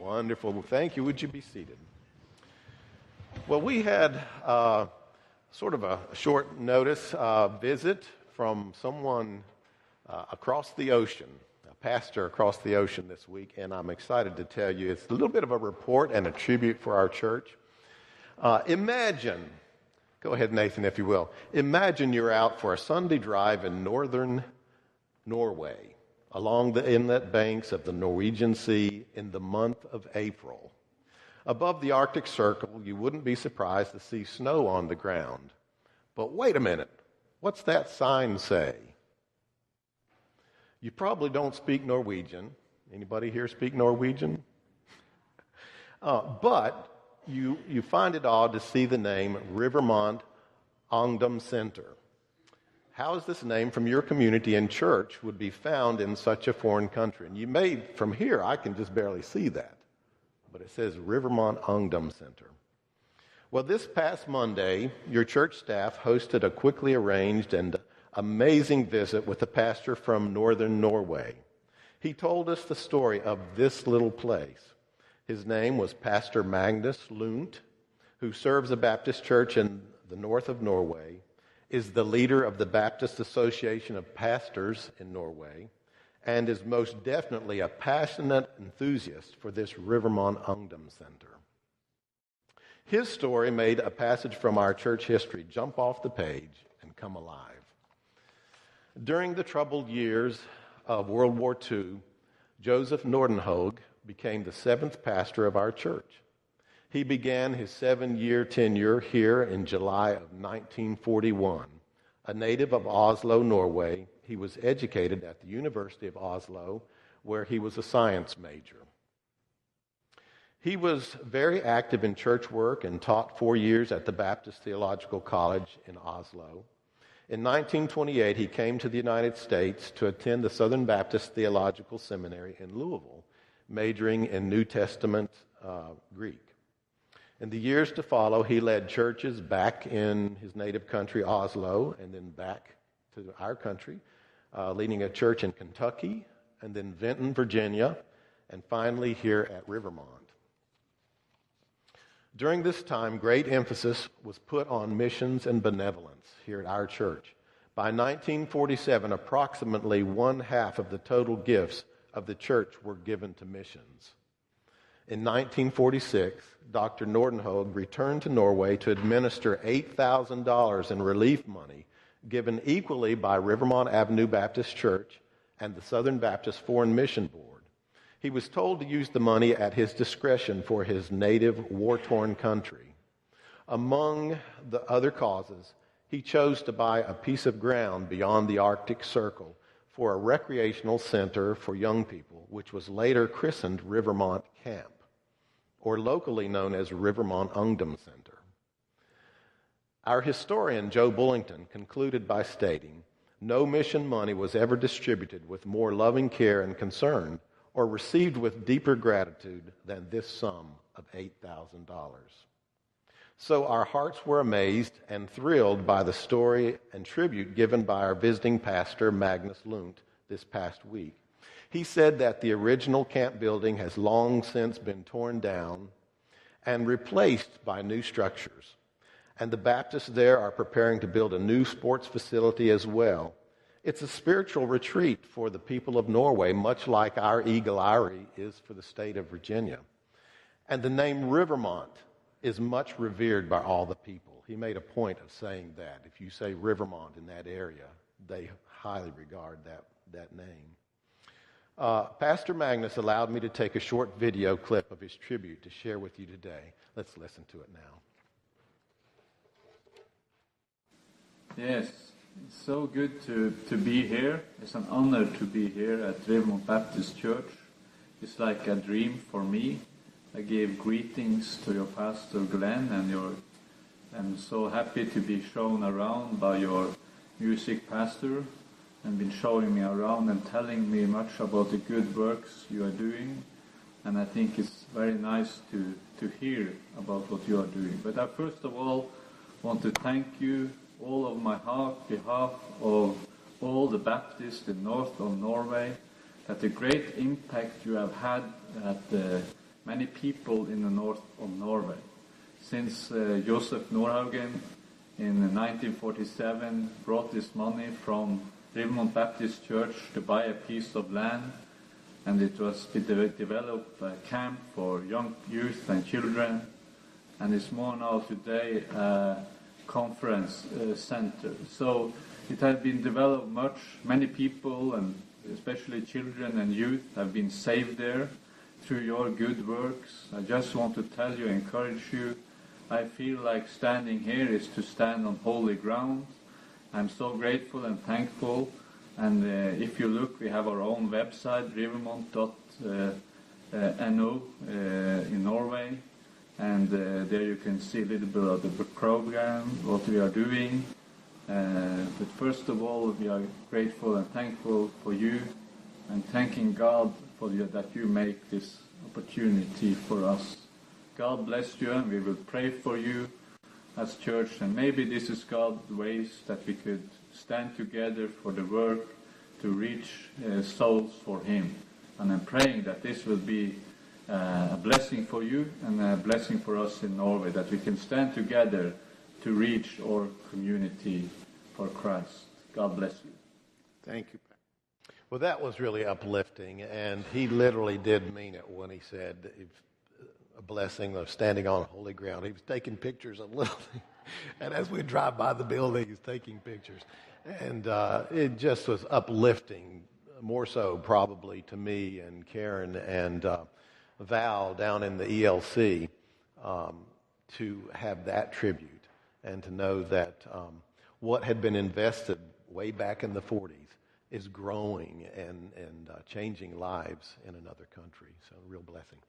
Wonderful. Thank you. Would you be seated? Well, we had sort of a short notice visit from someone across the ocean, a pastor across the ocean this week, and I'm excited to tell you it's a little bit of a report and a tribute for our church. Imagine, go ahead, Nathan, if you will. Imagine you're out for a Sunday drive in northern Norway, along the inlet banks of the Norwegian Sea in the month of April. Above the Arctic Circle, you wouldn't be surprised to see snow on the ground. But wait a minute, what's that sign say? You probably don't speak Norwegian. Anybody here speak Norwegian? But you find it odd to see the name Rivermont Ungdom Center. How is this name from your community and church would be found in such a foreign country? And you may, from here, I can just barely see that. But it says Rivermont Ungdom Center. Well, this past Monday, your church staff hosted a quickly arranged and amazing visit with a pastor from northern Norway. He told us the story of this little place. His name was Pastor Magnus Lund, who serves a Baptist church in the north of Norway, is the leader of the Baptist Association of Pastors in Norway, and is most definitely a passionate enthusiast for this Rivermont Ungdom Center. His story made a passage from our church history jump off the page and come alive. During the troubled years of World War II, Joseph Nordenhoeg became the seventh pastor of our church. He began his 7-year tenure here in July of 1941. A native of Oslo, Norway, he was educated at the University of Oslo, where he was a science major. He was very active in church work and taught 4 years at the Baptist Theological College in Oslo. In 1928, he came to the United States to attend the Southern Baptist Theological Seminary in Louisville, majoring in New Testament Greek. In the years to follow, he led churches back in his native country, Oslo, and then back to our country, leading a church in Kentucky, and then Vinton, Virginia, and finally here at Rivermont. During this time, great emphasis was put on missions and benevolence here at our church. By 1947, approximately 1/2 of the total gifts of the church were given to missions. In 1946, Dr. Nordenhoeg returned to Norway to administer $8,000 in relief money given equally by Rivermont Avenue Baptist Church and the Southern Baptist Foreign Mission Board. He was told to use the money at his discretion for his native war-torn country. Among the other causes, he chose to buy a piece of ground beyond the Arctic Circle for a recreational center for young people, which was later christened Rivermont Camp, or locally known as Rivermont Ungdom Center. Our historian, Joe Bullington, concluded by stating, "No mission money was ever distributed with more loving care and concern or received with deeper gratitude than this sum of $8,000. So our hearts were amazed and thrilled by the story and tribute given by our visiting pastor, Magnus Lund, this past week. He said that the original camp building has long since been torn down and replaced by new structures. And the Baptists there are preparing to build a new sports facility as well. It's a spiritual retreat for the people of Norway, much like our Eagle Eyrie is for the state of Virginia. And the name Rivermont is much revered by all the people." He made a point of saying that. If you say Rivermont in that area, they highly regard that name. Pastor Magnus allowed me to take a short video clip of his tribute to share with you today. Let's listen to it now. Yes, it's so good to be here. It's an honor to be here at Rivermont Baptist Church. It's like a dream for me. I gave greetings to your pastor Glenn, and I'm so happy to be shown around by your music pastor, and been showing me around and telling me much about the good works you are doing. And I think it's very nice to hear about what you are doing. But I first of all want to thank you all of my heart, behalf of all the Baptists in north of Norway, that the great impact you have had at the many people in the north of Norway. Since Josef Nordhaugen in 1947 brought this money from Rivermont Baptist Church to buy a piece of land, and it was to develop a camp for young youth and children, and it's more now today a conference center. So it has been developed much. Many people, and especially children and youth, have been saved there through your good works. I just want to tell you, encourage you, I feel like standing here is to stand on holy ground. I'm so grateful and thankful. And if you look, we have our own website, rivermont.no in Norway. And there you can see a little bit of the program, what we are doing. But first of all, we are grateful and thankful for you, and thanking God for that you make this opportunity for us. God bless you, and we will pray for you as church. And maybe this is God's ways that we could stand together for the work to reach souls for Him. And I'm praying that this will be a blessing for you and a blessing for us in Norway, that we can stand together to reach our community for Christ. God bless you. Thank you, Pat. Well, that was really uplifting, and he literally did mean it when he said a blessing of standing on holy ground. He was taking pictures of little things, and as we drive by the building, he's taking pictures. And it just was uplifting, more so probably to me and Karen and Val down in the ELC to have that tribute and to know that what had been invested way back in the 40s is growing and changing lives in another country. So, real blessing.